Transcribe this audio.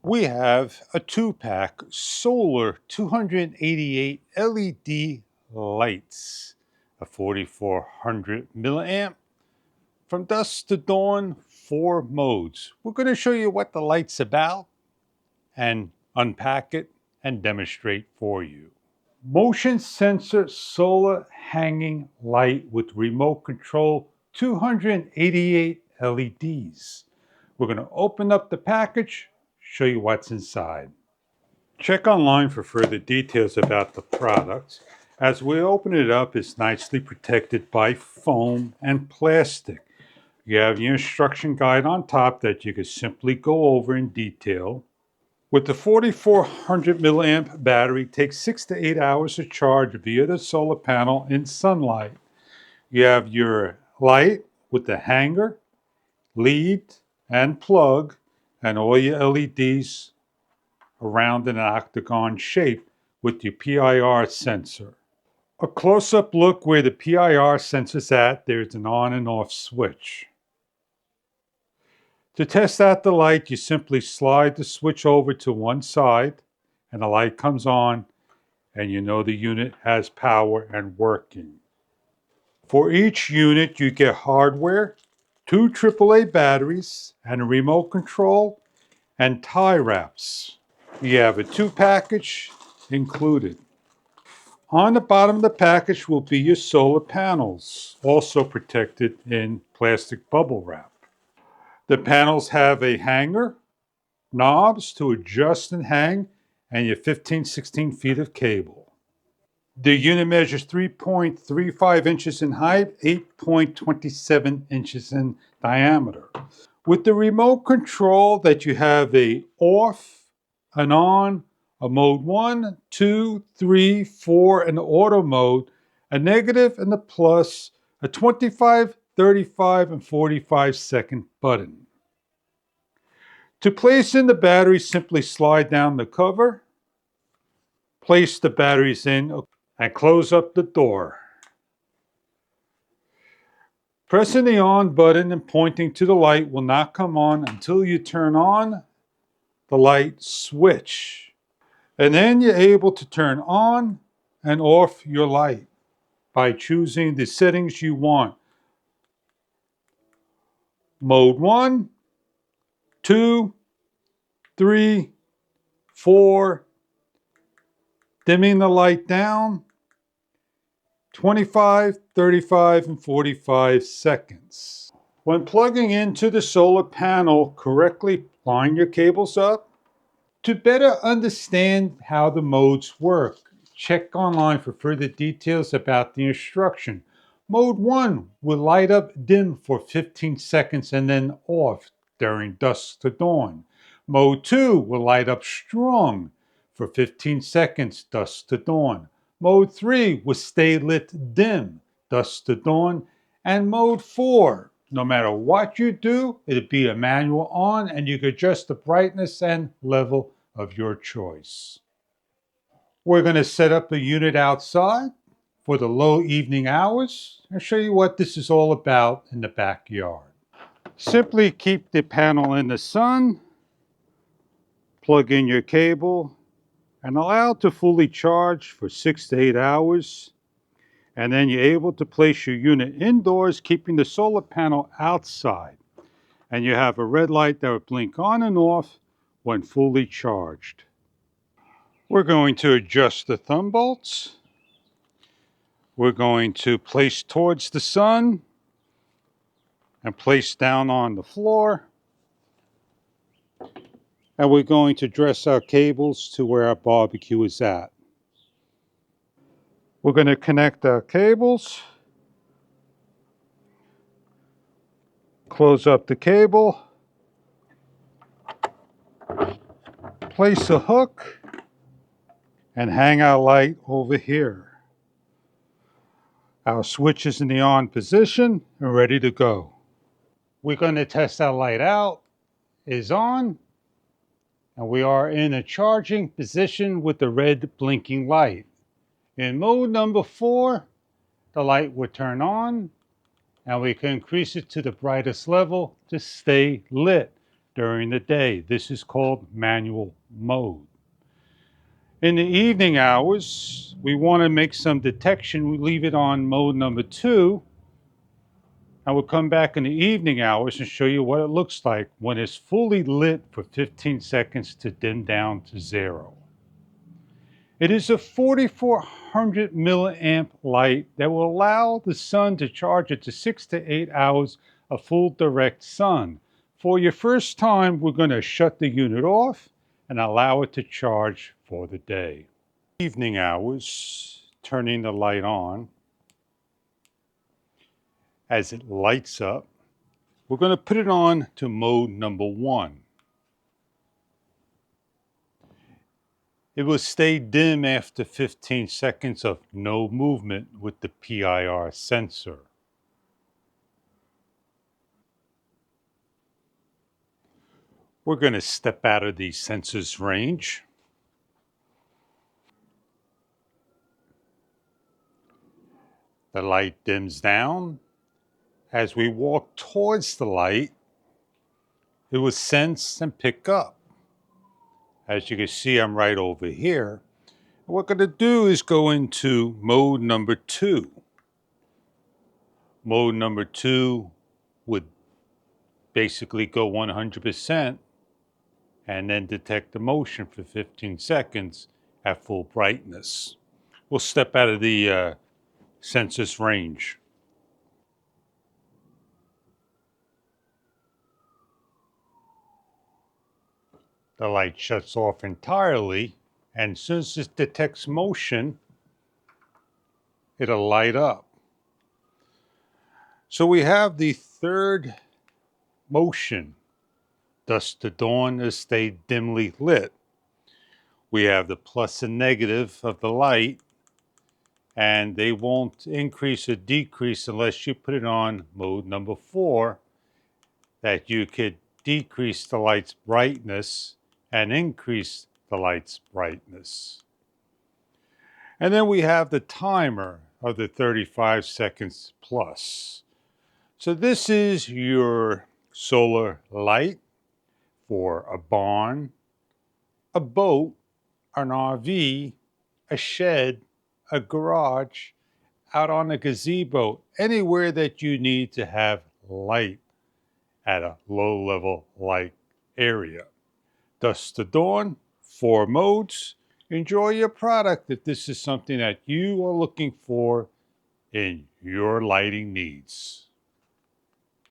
We have a 2-pack solar 288 LED lights, a 4400 milliamp, from dusk to dawn, 4 modes. We're going to show you what the light's about and unpack it and demonstrate for you. Motion sensor solar hanging light with remote control 288 LEDs. We're going to open up the package, show you what's inside. Check online for further details about the product. As we open it up, it's nicely protected by foam and plastic. You have your instruction guide on top that you can simply go over in detail. With the 4400 milliamp battery, it takes 6 to 8 hours to charge via the solar panel in sunlight. You have your light with the hanger, lead, and plug, and all your LEDs around in an octagon shape with your PIR sensor. A close-up look where the PIR sensor is at, there's an on and off switch. To test out the light, you simply slide the switch over to one side and the light comes on and you know the unit has power and working. For each unit, you get hardware, 2 AAA batteries, and a remote control, and tie wraps. You have a 2 package included. On the bottom of the package will be your solar panels, also protected in plastic bubble wrap. The panels have a hanger, knobs to adjust and hang, and your 15-16 feet of cable. The unit measures 3.35 inches in height, 8.27 inches in diameter. With the remote control that you have a off, an on, a mode 1, 2, 3, 4, and auto mode, a negative and a plus, a 25, 35, and 45 second button. To place in the battery, simply slide down the cover, place the batteries in, and close up the door. Pressing the on button and pointing to the light will not come on until you turn on the light switch. And then you're able to turn on and off your light by choosing the settings you want. Mode 1, 2, 3, 4, dimming the light down, 25, 35, and 45 seconds. When plugging into the solar panel, correctly line your cables up. To better understand how the modes work, check online for further details about the instruction. Mode 1 will light up dim for 15 seconds and then off during dusk to dawn. Mode 2 will light up strong for 15 seconds, dusk to dawn. Mode 3 will stay lit dim, dusk to dawn. And Mode 4, no matter what you do, it'll be a manual on and you can adjust the brightness and level of your choice. We're going to set up a unit outside for the low evening hours and show you what this is all about in the backyard. Simply keep the panel in the sun, plug in your cable, and allow it to fully charge for 6 to 8 hours. And then you're able to place your unit indoors, keeping the solar panel outside. And you have a red light that will blink on and off when fully charged. We're going to adjust the thumb bolts. We're going to place towards the sun and place down on the floor. And we're going to dress our cables to where our barbecue is at. We're going to connect our cables. Close up the cable. Place a hook and hang our light over here. Our switch is in the on position and ready to go. We're going to test our light out. Is on. And we are in a charging position with the red blinking light. In mode number 4, the light will turn on and we can increase it to the brightest level to stay lit. during the day. This is called manual mode. In the evening hours, we want to make some detection. We leave it on mode number 2. And we'll come back in the evening hours and show you what it looks like when it's fully lit for 15 seconds to dim down to 0. It is a 4400 milliamp light that will allow the sun to charge it to 6 to 8 hours of full direct sun. For your first time, we're going to shut the unit off and allow it to charge for the day. Evening hours, turning the light on. As it lights up, we're going to put it on to mode number 1. It will stay dim after 15 seconds of no movement with the PIR sensor. We're going to step out of the sensor's range. The light dims down. As we walk towards the light, it will sense and pick up. As you can see, I'm right over here. What we're going to do is go into mode number 2. Mode number 2 would basically go 100% and then detect the motion for 15 seconds at full brightness. We'll step out of the sensor's range. The light shuts off entirely, and as soon as it detects motion, it'll light up. So we have the third motion, dusk to dawn, to stay dimly lit. We have the plus and negative of the light, and they won't increase or decrease unless you put it on mode number 4, that you could decrease the light's brightness and increase the light's brightness. And then we have the timer of the 35 seconds plus. So this is your solar light for a barn, a boat, an RV, a shed, a garage, out on a gazebo, anywhere that you need to have light at a low-level light area. Dusk to dawn, 4 modes. Enjoy your product if this is something that you are looking for in your lighting needs.